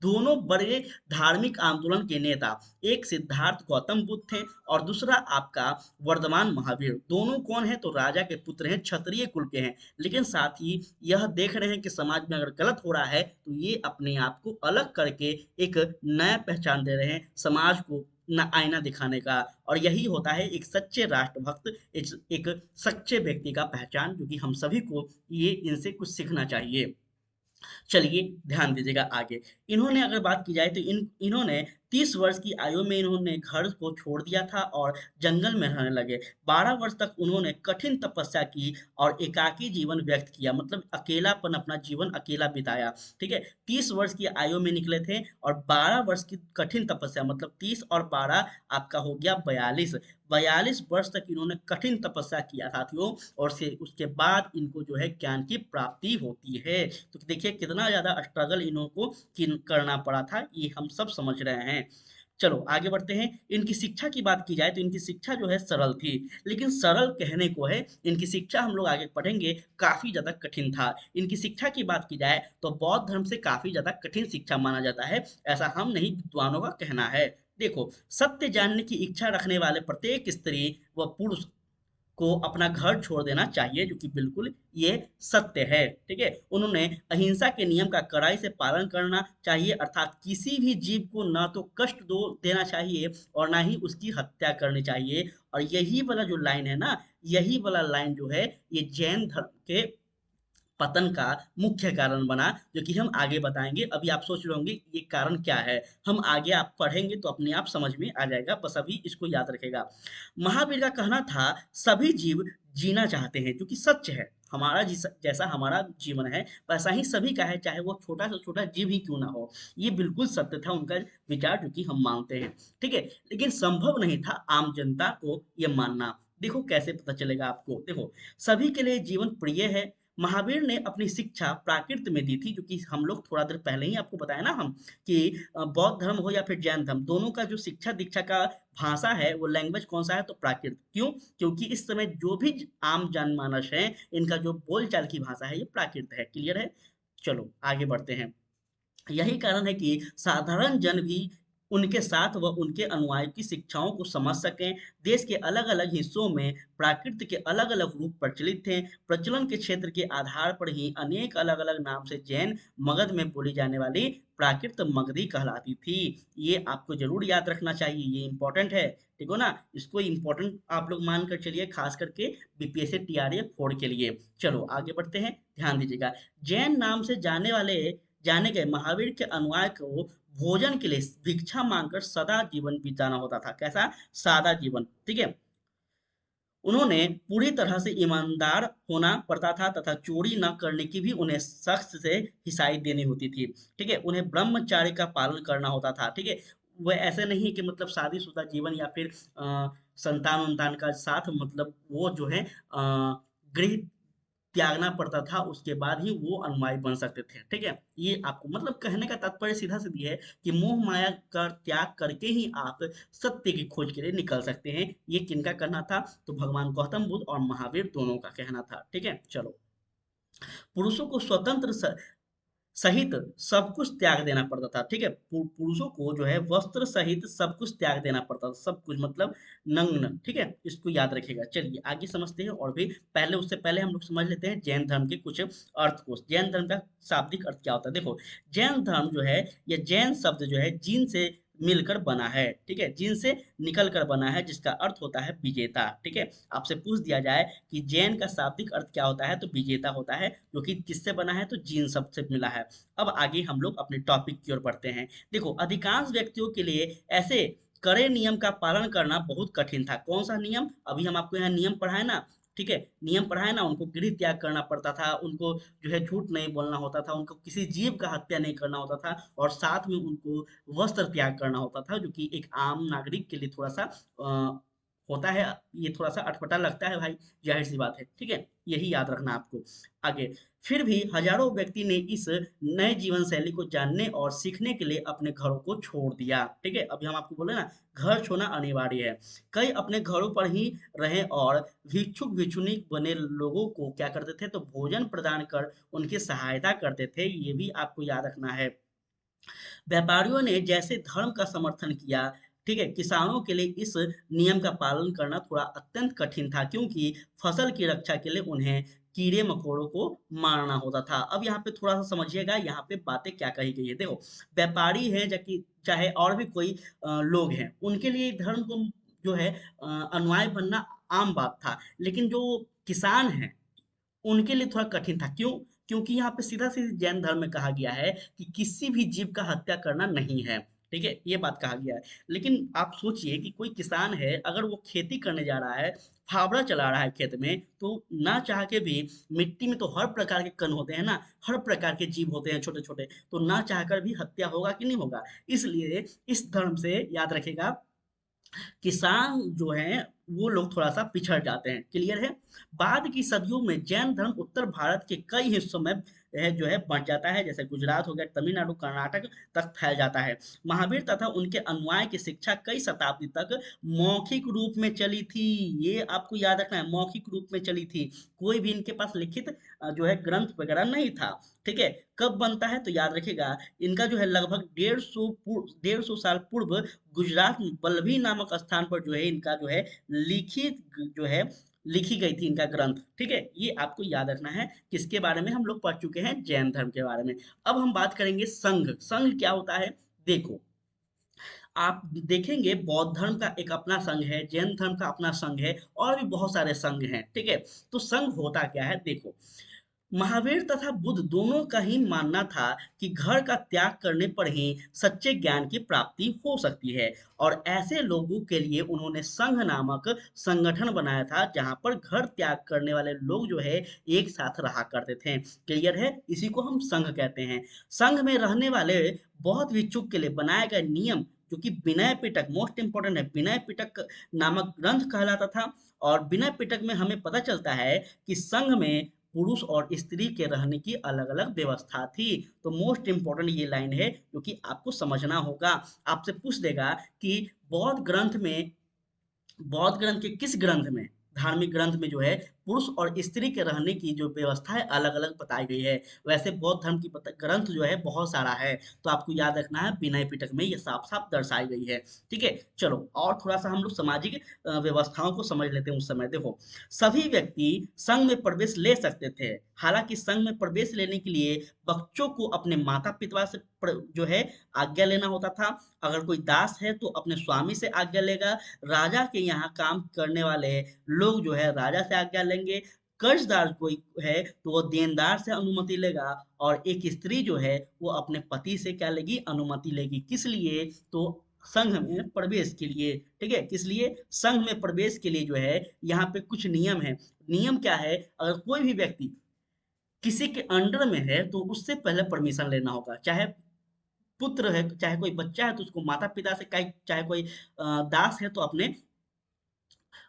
दोनों बड़े धार्मिक आंदोलन के नेता, एक सिद्धार्थ गौतम बुद्ध थे, और दूसरा आपका वर्धमान महावीर। दोनों कौन है? तो राजा के पुत्र हैं, क्षत्रिय कुल के हैं, लेकिन साथ ही यह देख रहे हैं कि समाज में अगर गलत हो रहा है, तो ये अपने आप को अलग करके एक नया पहचान दे रहे हैं समाज को, न आईना दिखाने का। और यही होता है एक सच्चे राष्ट्रभक्त, एक सच्चे व्यक्ति का पहचान, जो कि हम सभी को ये इनसे कुछ सीखना चाहिए। चलिए ध्यान दीजिएगा आगे। इन्होंने अगर बात की जाए तो इन्होंने 30 वर्ष की आयु में इन्होंने घर को छोड़ दिया था और जंगल में रहने लगे। 12 वर्ष तक उन्होंने कठिन तपस्या की और एकाकी जीवन व्यक्त किया, मतलब अकेलापन, अपना जीवन अकेला बिताया। ठीक है, 30 वर्ष की आयु में निकले थे और 12 वर्ष की कठिन तपस्या, मतलब 30 और 12 आपका हो गया 42। 42 वर्ष तक इन्होंने कठिन तपस्या किया साथियों, और से उसके बाद इनको जो है ज्ञान की प्राप्ति होती है। तो देखिए कितना ज्यादा स्ट्रगल इनको करना पड़ा था, ये हम सब समझ रहे हैं। चलो आगे बढ़ते हैं। इनकी शिक्षा की बात की जाए तो इनकी शिक्षा जो है सरल थी, लेकिन सरल कहने को है, इनकी शिक्षा हम लोग आगे पढ़ेंगे काफी ज्यादा कठिन था। इनकी शिक्षा की बात की जाए तो बौद्ध धर्म से काफी ज्यादा कठिन शिक्षा माना जाता है, ऐसा हम नहीं विद्वानों का कहना है। देखो, सत्य जानने की इच्छा रखने वाले प्रत्येक स्त्री व पुरुष को अपना घर छोड़ देना चाहिए, जो कि बिल्कुल ये सत्य है। ठीक है, उन्होंने अहिंसा के नियम का कड़ाई से पालन करना चाहिए, अर्थात किसी भी जीव को ना तो कष्ट दो देना चाहिए और ना ही उसकी हत्या करनी चाहिए। और यही वाला जो लाइन है ना, यही वाला लाइन जो है, ये जैन धर्म के पतन का मुख्य कारण बना, जो कि हम आगे बताएंगे। अभी आप सोच रहे होंगे ये कारण क्या है, हम आगे आप पढ़ेंगे तो अपने आप समझ में आ जाएगा, बस अभी इसको याद रखेगा। महावीर का कहना था सभी जीव जीना चाहते हैं, जो कि सच है। हमारा जैसा हमारा जीवन है वैसा ही सभी का है, चाहे वो छोटा से छोटा जीव ही क्यों ना हो। ये बिल्कुल सत्य था उनका विचार, जो कि हम मानते हैं। ठीक है, लेकिन संभव नहीं था आम जनता को ये मानना। देखो कैसे पता चलेगा आपको, देखो, सभी के लिए जीवन प्रिय है। महावीर ने अपनी शिक्षा प्राकृत में दी थी, जो कि हम लोग थोड़ा देर पहले ही आपको बताया ना हम, कि बौद्ध धर्म हो या फिर जैन धर्म, दोनों का जो शिक्षा दीक्षा का भाषा है, वो लैंग्वेज कौन सा है, तो प्राकृत। क्यों? क्योंकि इस समय जो भी आम जनमानस है, इनका जो बोलचाल की भाषा है ये प्राकृत है। क्लियर है? चलो आगे बढ़ते हैं। यही कारण है कि साधारण जन भी उनके साथ व उनके अनुयायियों की शिक्षाओं को समझ सकें। देश के अलग अलग हिस्सों में प्राकृत के अलग अलग रूप प्रचलित थे। प्रचलन के क्षेत्र के आधार पर ही अनेक अलग अलग नाम से जैन मगध में बोली जाने वाली प्राकृत मगधी कहलाती थी। ये आपको जरूर याद रखना चाहिए, ये इंपॉर्टेंट है। ठीक हो ना, इसको इंपॉर्टेंट आप लोग मान कर चलिए, खास करके बीपीएससी टीआरए 4 के लिए। चलो आगे बढ़ते हैं, ध्यान दीजिएगा। जैन नाम से जाने गए महावीर के अनुयायी को भोजन के लिए भिक्षा मांगकर सदा जीवन बिताना होता था। कैसा? सादा जीवन। ठीक है, उन्होंने पूरी तरह से ईमानदार होना पड़ता था तथा चोरी न करने की भी उन्हें सख्त से हिसाई देनी होती थी। ठीक है, उन्हें ब्रह्मचार्य का पालन करना होता था। ठीक है, वह ऐसे नहीं कि मतलब शादीशुदा जीवन या फिर संतान उन्तान का साथ, मतलब वो जो है गृह त्यागना पड़ता था, उसके बाद ही वो अनुयायी बन सकते थे। ठीक है, ये आपको मतलब कहने का तात्पर्य सीधा सीधी है कि मोह माया का त्याग करके ही आप सत्य की खोज के लिए निकल सकते हैं। ये किनका कहना था? तो भगवान गौतम बुद्ध और महावीर दोनों का कहना था। ठीक है, चलो। पुरुषों को स्वतंत्र सहित सब कुछ त्याग देना पड़ता था। ठीक है, पुरुषों को जो है वस्त्र सहित सब कुछ त्याग देना पड़ता था, सब कुछ मतलब नग्न। ठीक है, इसको याद रखिएगा। चलिए आगे समझते हैं, और भी पहले उससे पहले हम लोग समझ लेते हैं जैन धर्म के कुछ अर्थ को। जैन धर्म का शाब्दिक अर्थ क्या होता है? देखो, जैन धर्म जो है, या जैन शब्द जो है जीन से मिलकर बना है। ठीक है, जीन से निकल कर बना है, जिसका अर्थ होता है विजेता। ठीक है, आपसे पूछ दिया जाए कि जैन का शाब्दिक अर्थ क्या होता है, तो विजेता होता है, जो कि किससे बना है, तो जीन शब्द से मिला है। अब आगे हम लोग अपने टॉपिक की ओर बढ़ते हैं। देखो, अधिकांश व्यक्तियों के लिए ऐसे कड़े नियम का पालन करना बहुत कठिन था। कौन सा नियम? अभी हम आपको यहाँ नियम पढ़ाए ना। ठीक है, नियम पढ़ाए ना, उनको गृह त्याग करना पड़ता था, उनको जो है झूठ नहीं बोलना होता था, उनको किसी जीव का हत्या नहीं करना होता था, और साथ में उनको वस्त्र त्याग करना होता था, जो कि एक आम नागरिक के लिए थोड़ा सा होता है। ये थोड़ा सा अटपटा लगता है भाई, जाहिर सी बात है। ठीक है, यही याद रखना आपको। आगे, फिर भी हजारों व्यक्ति ने इस नए जीवन शैली को जानने और सीखने के लिए अपने घरों को छोड़ दिया। ठीक है, अभी हम आपको बोले ना, घर छोड़ना अनिवार्य है। कई अपने घरों पर ही रहे और भिक्षुक भिक्षुणी बने लोगों को क्या करते थे, तो भोजन प्रदान कर उनकी सहायता करते थे। ये भी आपको याद रखना है। व्यापारियों ने जैसे धर्म का समर्थन किया, ठीक है, किसानों के लिए इस नियम का पालन करना थोड़ा अत्यंत कठिन था, क्योंकि फसल की रक्षा के लिए उन्हें कीड़े मकोड़ों को मारना होता था। अब यहाँ पे थोड़ा सा समझिएगा, यहाँ पे बातें क्या कही गई है। देखो, व्यापारी है, जबकि चाहे और भी कोई लोग हैं, उनके लिए धर्म को जो है अनुयायी बनना आम बात था, लेकिन जो किसान हैं उनके लिए थोड़ा कठिन था। क्यों? क्योंकि यहाँ पे सीधा सीधा जैन धर्म में कहा गया है कि किसी भी जीव का हत्या करना नहीं है। ठीक है, ये बात कहा गया है। लेकिन आप सोचिए कि कोई किसान है, अगर वो खेती करने जा रहा है, फावड़ा चला रहा है खेत में, तो ना चाह के भी मिट्टी में तो हर प्रकार के कण होते हैं ना, हर प्रकार के जीव होते हैं छोटे छोटे, तो ना चाह कर भी हत्या होगा कि नहीं होगा। इसलिए इस धर्म से याद रखेगा, किसान जो हैं वो लोग थोड़ा सा पिछड़ जाते हैं। क्लियर है। बाद की सदियों में जैन धर्म उत्तर भारत के कई हिस्सों में जो है बढ़ जाता है, जैसे गुजरात हो गया, तमिलनाडु, कर्नाटक तक फैल जाता है। महावीर तथा उनके अनुयायी की शिक्षा कई शताब्दी तक मौखिक रूप में चली थी। ये आपको याद रखना है, मौखिक रूप में चली थी। कोई भी इनके पास लिखित जो है ग्रंथ वगैरह नहीं था। ठीक है। कब बनता है तो याद रखिएगा, इनका जो है लगभग 150 साल पूर्व गुजरात में बल्लभी नामक स्थान पर जो है इनका जो है लिखित जो है लिखी गई थी इनका ग्रंथ। ठीक है, ये आपको याद रखना है। किसके बारे में हम लोग पढ़ चुके हैं, जैन धर्म के बारे में। अब हम बात करेंगे संघ। संघ क्या होता है, देखो, आप देखेंगे बौद्ध धर्म का एक अपना संघ है, जैन धर्म का अपना संघ है, और भी बहुत सारे संघ हैं। ठीक है। तो संघ होता क्या है, देखो, महावीर तथा बुद्ध दोनों का ही मानना था कि घर का त्याग करने पर ही सच्चे ज्ञान की प्राप्ति हो सकती है, और ऐसे लोगों के लिए उन्होंने संघ नामक संगठन बनाया था, जहां पर घर त्याग करने वाले लोग जो है एक साथ रहा करते थे। क्लियर है, इसी को हम संघ कहते हैं। संघ में रहने वाले बहुत भिक्षुक के लिए बनाए गए नियम, जो कि विनय पिटक, मोस्ट इंपोर्टेंट है, विनय पिटक नामक ग्रंथ कहलाता था। और विनय पिटक में हमें पता चलता है कि संघ में पुरुष और स्त्री के रहने की अलग अलग व्यवस्था थी। तो मोस्ट इंपॉर्टेंट ये लाइन है, जो कि आपको समझना होगा। आपसे पूछ देगा कि बौद्ध ग्रंथ में, बौद्ध ग्रंथ के किस ग्रंथ में, धार्मिक ग्रंथ में जो है पुरुष और स्त्री के रहने की जो व्यवस्था है अलग अलग बताई गई है। वैसे बौद्ध धर्म की ग्रंथ जो है बहुत सारा है, तो आपको याद रखना है विनय पिटक में ये साफ साफ दर्शाई गई है। ठीक है। चलो, और थोड़ा सा हम लोग सामाजिक व्यवस्थाओं को समझ लेते हैं। उस समय देखो, सभी व्यक्ति संघ में प्रवेश ले सकते थे। हालांकि संघ में प्रवेश लेने के लिए बच्चों को अपने माता पिता से जो है आज्ञा लेना होता था। अगर कोई दास है तो अपने स्वामी से आज्ञा लेगा। राजा के यहाँ काम करने वाले लोग जो है राजा से आज्ञा लेंगे। कर्जदार कोई है तो वो देनदार से अनुमति लेगा। और एक स्त्री जो है वो अपने पति से क्या लेगी, अनुमति लेगी। किस लिए, तो संघ में प्रवेश के लिए। ठीक है, किस लिए, संघ में प्रवेश के लिए जो है यहाँ पे कुछ नियम है। नियम क्या है, अगर कोई भी व्यक्ति किसी के अंडर में है तो उससे पहले परमिशन लेना होगा। चाहे पुत्र है, चाहे कोई बच्चा है तो उसको माता पिता से, चाहे कोई दास है तो अपने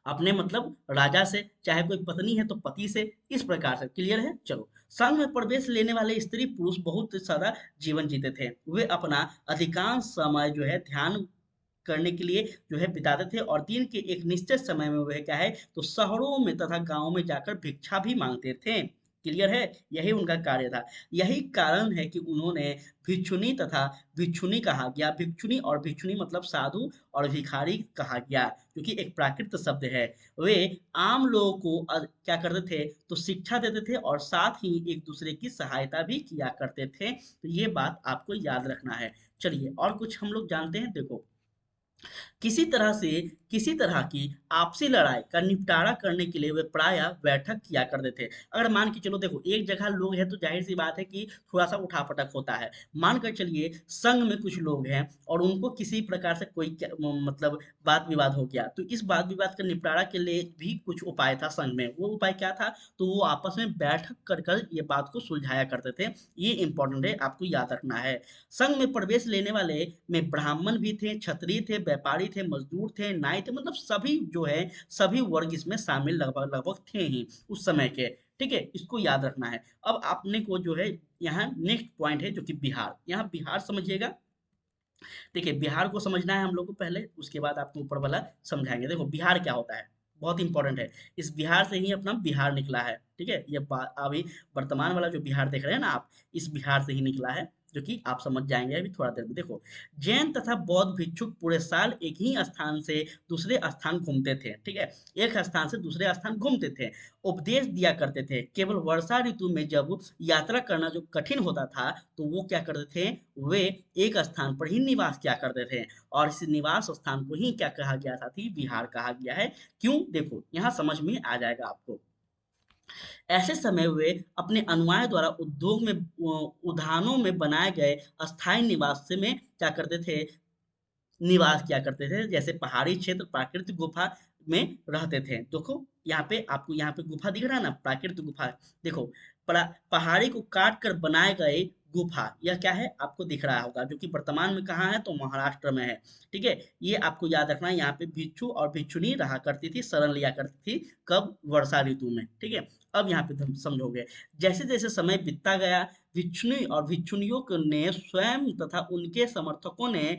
अपने मतलब राजा से, चाहे कोई पत्नी है तो पति से, इस प्रकार से। क्लियर है। चलो, संघ में प्रवेश लेने वाले स्त्री पुरुष बहुत सादा जीवन जीते थे। वे अपना अधिकांश समय जो है ध्यान करने के लिए जो है बिताते थे, और दिन के एक निश्चित समय में वह क्या है, तो शहरों में तथा गांवों में जाकर भिक्षा भी मांगते थे। क्लियर है, यही उनका कार्य था। यही कारण है कि उन्होंने भिक्षुनी तथा भिक्षुनी कहा गया। भिक्षुनी और भिक्षुनी मतलब साधु और भिखारी कहा गया, क्योंकि एक प्राकृत शब्द है। वे आम लोगों को क्या करते थे, तो शिक्षा देते थे, और साथ ही एक दूसरे की सहायता भी किया करते थे। तो ये बात आपको याद रखना है। चलिए, और कुछ हम लोग जानते हैं। देखो, किसी तरह से किसी तरह की आपसी लड़ाई का निपटारा करने के लिए वे प्रायः बैठक किया करते थे। अगर मान के चलो, देखो एक जगह लोग हैं तो जाहिर सी बात है कि थोड़ा सा उठापटक होता है। मान कर चलिए संघ में कुछ लोग हैं और उनको किसी प्रकार से कोई मतलब बात विवाद हो गया, तो इस बात विवाद का निपटारा के लिए भी कुछ उपाय था संघ में। वो उपाय क्या था, तो वो आपस में बैठक कर कर ये बात को सुलझाया करते थे। ये इंपॉर्टेंट है, आपको याद रखना है। संघ में प्रवेश लेने वाले में ब्राह्मण भी थे, क्षत्रिय थे, व्यापारी थे, मजदूर थे, नाई थे, मतलब सभी जो है सभी वर्ग इसमें शामिल लगभग लगभग थे ही उस समय के। ठीक है, इसको याद रखना है। अब आपने को जो है यहाँ नेक्स्ट पॉइंट है जो कि बिहार। यहाँ बिहार समझिएगा। देखिए, बिहार को समझना है हम लोग को पहले, उसके बाद आपको ऊपर वाला समझाएंगे। देखो बिहार क्या होता है, बहुत इंपॉर्टेंट है। इस बिहार से ही अपना बिहार निकला है। ठीक है, ये अभी वर्तमान वाला जो बिहार देख रहे हैं ना आप, इस बिहार से ही निकला है, जो कि आप समझ जाएंगे अभी थोड़ा देर में। देखो, जैन तथा बौद्ध भिक्षुक पूरे साल एक ही स्थान से दूसरे स्थान घूमते थे। ठीक है, एक स्थान से दूसरे स्थान घूमते थे, उपदेश दिया करते थे। केवल वर्षा ऋतु में जब यात्रा करना जो कठिन होता था, तो वो क्या करते थे, वे एक स्थान पर ही निवास किया करते थे। और इस निवास स्थान को ही क्या कहा गया था, थी बिहार कहा गया है। क्यों, देखो यहाँ समझ में आ जाएगा आपको। ऐसे समय वे अपने अनुयायी द्वारा उद्योगों में बनाए गए अस्थायी निवास में क्या करते थे, निवास किया करते थे, जैसे पहाड़ी क्षेत्र प्राकृतिक गुफा में रहते थे। देखो यहाँ पे आपको यहाँ पे गुफा दिख रहा है ना, प्राकृतिक गुफा। देखो पहाड़ी को काट कर बनाए गए गुफा, यह क्या है आपको दिख रहा होगा, जो कि वर्तमान में कहाँ है तो महाराष्ट्र में है। ठीक है, ये आपको याद रखना है। यहाँ पे भिक्षु और भिक्षुणी रहा करती थी, शरण लिया करती थी, कब, वर्षा ऋतु में। ठीक है, अब यहाँ पे तुम समझोगे। जैसे जैसे समय बीतता गया, भिक्षुणी और भिक्षुणियों ने स्वयं तथा उनके समर्थकों ने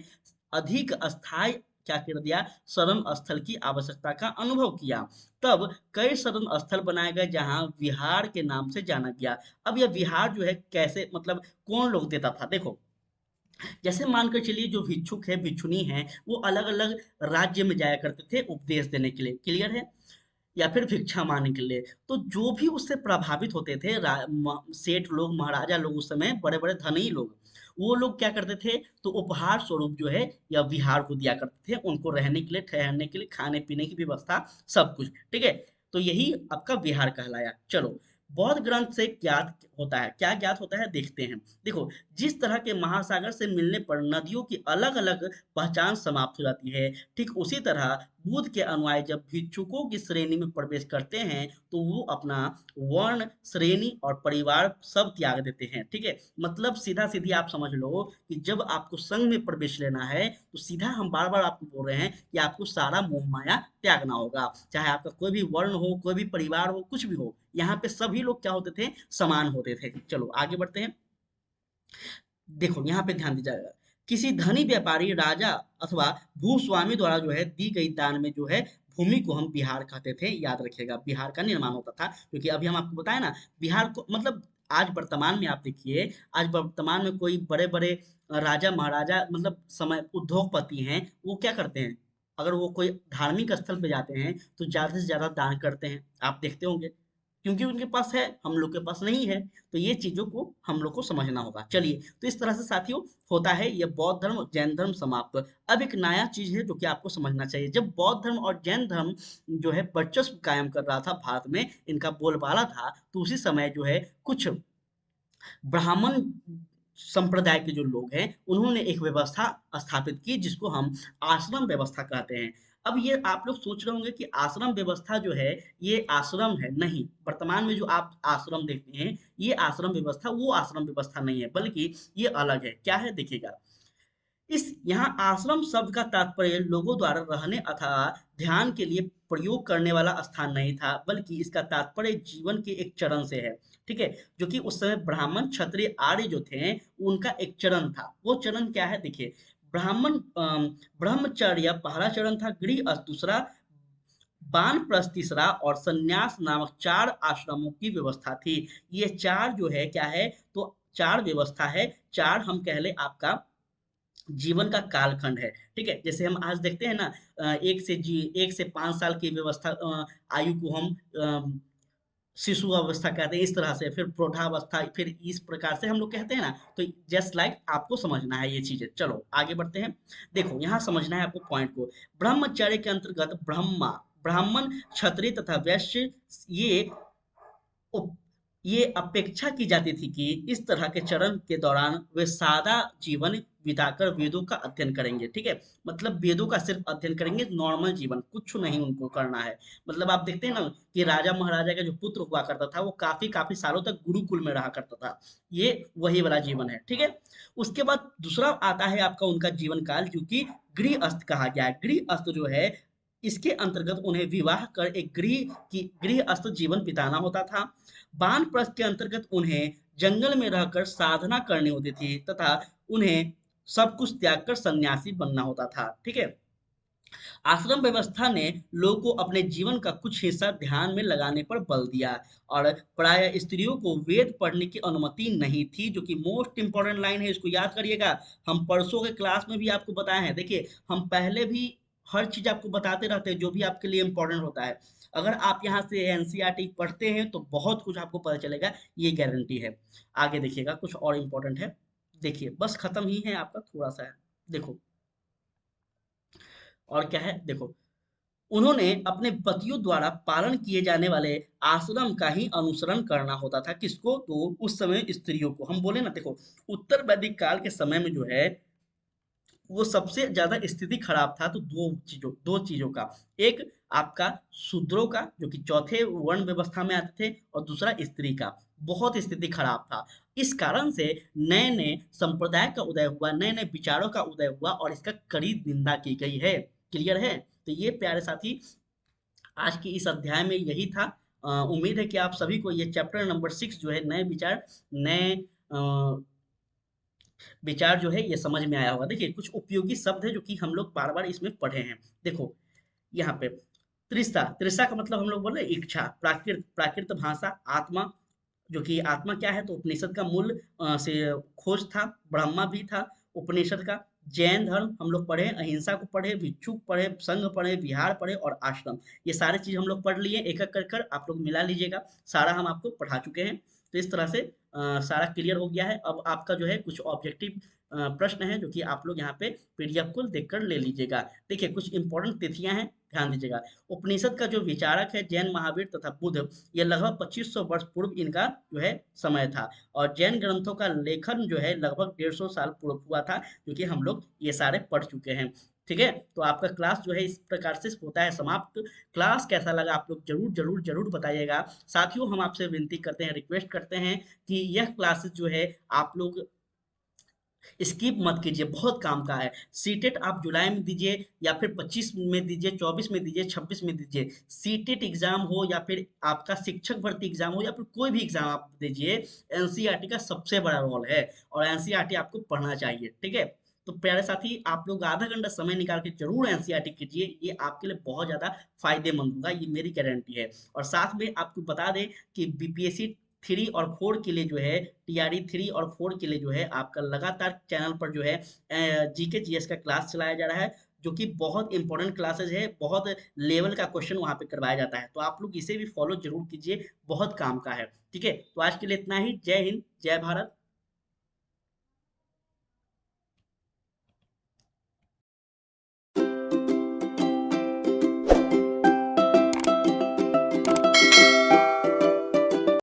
अधिक अस्थायी क्या कर दिया, शरण स्थल की आवश्यकता का अनुभव किया। तब कई शरण स्थल बनाए गए जहां विहार के नाम से जाना गया। अब यह विहार जो है कैसे, मतलब कौन लोग देता था, देखो जैसे मानकर चलिए जो भिक्षुक है भिक्षुनी है वो अलग अलग राज्य में जाया करते थे उपदेश देने के लिए, क्लियर है, या फिर भिक्षा मांगने के लिए। तो जो भी उससे प्रभावित होते थे सेठ लोग, महाराजा लोग, उस समय बड़े बड़े धनी लोग, वो लोग क्या करते थे तो उपहार स्वरूप जो है या विहार को दिया करते थे, उनको रहने के लिए, ठहरने के लिए, खाने पीने की व्यवस्था, सब कुछ। ठीक है, तो यही आपका विहार कहलाया। चलो, बौद्ध ग्रंथ से ज्ञात होता है, क्या ज्ञात होता है देखते हैं। देखो, जिस तरह के महासागर से मिलने पर नदियों की अलग अलग पहचान समाप्त हो जाती है, ठीक उसी तरह बुद्ध के अनुयायी जब भिक्षुकों की श्रेणी में प्रवेश करते हैं तो वो अपना वर्ण, श्रेणी और परिवार सब त्याग देते हैं। ठीक है, मतलब सीधा सीधी आप समझ लो कि जब आपको संघ में प्रवेश लेना है तो सीधा हम बार बार आपको बोल रहे हैं कि आपको सारा मोह माया त्यागना होगा, चाहे आपका कोई भी वर्ण हो, कोई भी परिवार हो, कुछ भी हो, यहाँ पे सभी लोग क्या होते थे, समान होते थे। चलो आगे बढ़ते हैं। देखो यहाँ पे ध्यान दीजिएगा, किसी धनी व्यापारी, राजा अथवा भूस्वामी द्वारा जो है दी गई दान में जो है भूमि को हम बिहार कहते थे, याद रखिएगा, बिहार का निर्माण होता था। क्योंकि अभी हम आपको बताए ना, बिहार को मतलब आज वर्तमान में आप देखिए, आज वर्तमान में कोई बड़े बड़े राजा महाराजा, मतलब समय उद्योगपति हैं, वो क्या करते हैं, अगर वो कोई धार्मिक स्थल पे जाते हैं तो ज्यादा से ज्यादा दान करते हैं, आप देखते होंगे, क्योंकि उनके पास है, हम लोग के पास नहीं है। तो ये चीजों को हम लोग को समझना होगा। चलिए, तो इस तरह से साथियों होता है ये बौद्ध धर्म और जैन धर्म समाप्त। अब एक नया चीज है जो कि आपको समझना चाहिए। जब बौद्ध धर्म और जैन धर्म जो है वर्चस्व कायम कर रहा था भारत में, इनका बोलबाला था, तो उसी समय जो है कुछ ब्राह्मण संप्रदाय के जो लोग हैं उन्होंने एक व्यवस्था स्थापित की जिसको हम आश्रम व्यवस्था कहते हैं। अब ये आप लोग सोच रहे होंगे कि आश्रम व्यवस्था जो है ये आश्रम है, नहीं, वर्तमान में जो आप आश्रम देखते हैं ये आश्रम व्यवस्था वो आश्रम व्यवस्था नहीं है, बल्कि ये अलग है। क्या है देखिएगा, इस यहाँ आश्रम शब्द का तात्पर्य लोगों द्वारा रहने अथवा ध्यान के लिए प्रयोग करने वाला स्थान नहीं था, बल्कि इसका तात्पर्य जीवन के एक चरण से है। ठीक है, जो कि उस समय ब्राह्मण क्षत्रिय आर्य जो थे उनका एक चरण था। वो चरण क्या है देखिए, ब्राह्मण ब्रह्मचर्य पहला चरण था, गृह दूसरा, वानप्रस्थ तीसरा और संन्यास नामक चार आश्रमों की व्यवस्था थी। ये चार जो है क्या है तो चार व्यवस्था है, चार हम कह ले आपका जीवन का कालखंड है। ठीक है, जैसे हम आज देखते हैं ना, एक से 5 साल की व्यवस्था, आयु को हम शिशु अवस्था कहते हैं, इस तरह से, फिर प्रौढ़ावस्था, फिर इस प्रकार से हम लोग कहते हैं ना। तो जस्ट लाइक आपको समझना है ये चीजें। चलो आगे बढ़ते हैं। देखो यहाँ समझना है आपको पॉइंट को। ब्रह्मचर्य के अंतर्गत ब्राह्मण, क्षत्रिय तथा वैश्य, ये उप- ये अपेक्षा की जाती थी कि इस तरह के चरण के दौरान वे सादा जीवन बिताकर वेदों का अध्ययन करेंगे। ठीक है, मतलब वेदों का सिर्फ अध्ययन करेंगे, नॉर्मल जीवन कुछ नहीं उनको करना है। मतलब आप देखते हैं ना कि राजा महाराजा का जो पुत्र हुआ करता था वो काफी काफी सालों तक गुरुकुल में रहा करता था, ये वही वाला जीवन है। ठीक है, उसके बाद दूसरा आता है आपका उनका जीवन काल, जो कि गृहस्थ कहा गया है। गृहस्थ जो है इसके अंतर्गत उन्हें विवाह कर एक गृहस्थ जीवन बिताना होता था। वानप्रस्थ के अंतर्गत उन्हें जंगल में रहकर साधना करनी होती थी तथा उन्हें सब कुछ त्याग कर सन्यासी बनना होता था। ठीक है, आश्रम व्यवस्था ने लोगों को अपने जीवन का कुछ हिस्सा ध्यान में लगाने पर बल दिया, और प्राय स्त्रियों को वेद पढ़ने की अनुमति नहीं थी, जो कि मोस्ट इंपॉर्टेंट लाइन है, इसको याद करिएगा। हम परसों के क्लास में भी आपको बताए हैं, देखिए हम पहले भी हर चीज आपको बताते रहते हैं जो भी आपके लिए इंपॉर्टेंट होता है। अगर आप यहाँ से एनसीईआरटी पढ़ते हैं तो बहुत कुछ आपको पता चलेगा, ये गारंटी है। आगे देखिएगा कुछ और इम्पोर्टेंट है, देखिए बस खत्म ही है आपका, थोड़ा सा है, देखो और क्या है देखो। उन्होंने अपने पतियों द्वारा पालन किए जाने वाले आश्रम का ही अनुसरण करना होता था, किसको तो उस समय स्त्रियों को। हम बोले ना देखो, उत्तर वैदिक काल के समय में जो है वो सबसे ज्यादा स्थिति खराब था, तो दो चीजों का, एक आपका शूद्रों का जो कि चौथे वर्ण व्यवस्था में आते थे, और दूसरा स्त्री का, बहुत स्थिति खराब था। इस कारण से नए नए संप्रदाय का उदय हुआ, नए नए विचारों का उदय हुआ, और इसका कड़ी निंदा की गई है। क्लियर है? तो ये प्यारे साथी आज की इस अध्याय में यही था। उम्मीद है कि आप सभी को ये चैप्टर नंबर 6 जो है नए विचार, नए विचार जो है ये समझ में आया होगा। देखिए कुछ उपयोगी शब्द है जो कि हम लोग बार बार इसमें पढ़े हैं। देखो यहाँ पे तृषा, तृषा का मतलब हम लोग बोले इच्छा, प्राकृत, प्राकृत भाषा, आत्मा, जो कि आत्मा क्या है, तो उपनिषद का मूल से खोज था, ब्रह्मा भी था उपनिषद का। जैन धर्म हम लोग पढ़े, अहिंसा को पढ़े, भिक्षुक पढ़े, संघ पढ़े, विहार पढ़े और आश्रम, ये सारे चीज हम लोग पढ़ लिए। एक एक कर कर आप लोग मिला लीजिएगा, सारा हम आपको पढ़ा चुके हैं। तो इस तरह से सारा क्लियर हो गया है। अब आपका जो है कुछ ऑब्जेक्टिव प्रश्न है जो कि आप लोग यहाँ पे पीडीएफ को देखकर ले लीजिएगा। देखिए कुछ इंपॉर्टेंट तिथियां हैं, ध्यान दीजिएगा। उपनिषद का जो विचारक है जैन महावीर तथा बुद्ध, ये लगभग 2500 वर्ष पूर्व इनका जो है समय था। और जैन ग्रंथों का लेखन जो है लगभग 150 साल पूर्व हुआ था, जो कि हम लोग ये सारे पढ़ चुके हैं। ठीक है, तो आपका क्लास जो है इस प्रकार से होता है समाप्त। क्लास कैसा लगा आप लोग जरूर जरूर जरूर बताइएगा। साथियों हम आपसे विनती करते हैं, रिक्वेस्ट करते हैं कि यह क्लासेस जो है आप लोग स्किप मत कीजिए, बहुत काम का है। सीटेट आप जुलाई में दीजिए, या फिर 25 में दीजिए, 24 में दीजिए, 26 में दीजिए। सीटेट एग्जाम हो या फिर आपका शिक्षक भर्ती एग्जाम हो या फिर कोई भी एग्जाम आप दीजिए, एनसीईआरटी का सबसे बड़ा रोल है, और एनसीईआरटी आपको पढ़ना चाहिए। ठीक है, तो प्यारे साथी आप लोग आधा घंटा समय निकाल के जरूर एनसीईआरटी कीजिए, ये आपके लिए बहुत ज्यादा फायदेमंद होगा, ये मेरी गारंटी है। और साथ में आपको बता दें कि बीपीएससी 3 और 4 के लिए जो है, टीआरई 3 और 4 के लिए जो है आपका लगातार चैनल पर जो है जीके जीएस का क्लास चलाया जा रहा है, जो कि बहुत इंपॉर्टेंट क्लासेस है, बहुत लेवल का क्वेश्चन वहां पे करवाया जाता है। तो आप लोग इसे भी फॉलो जरूर कीजिए, बहुत काम का है। ठीक है, तो आज के लिए इतना ही। जय हिंद, जय भारत।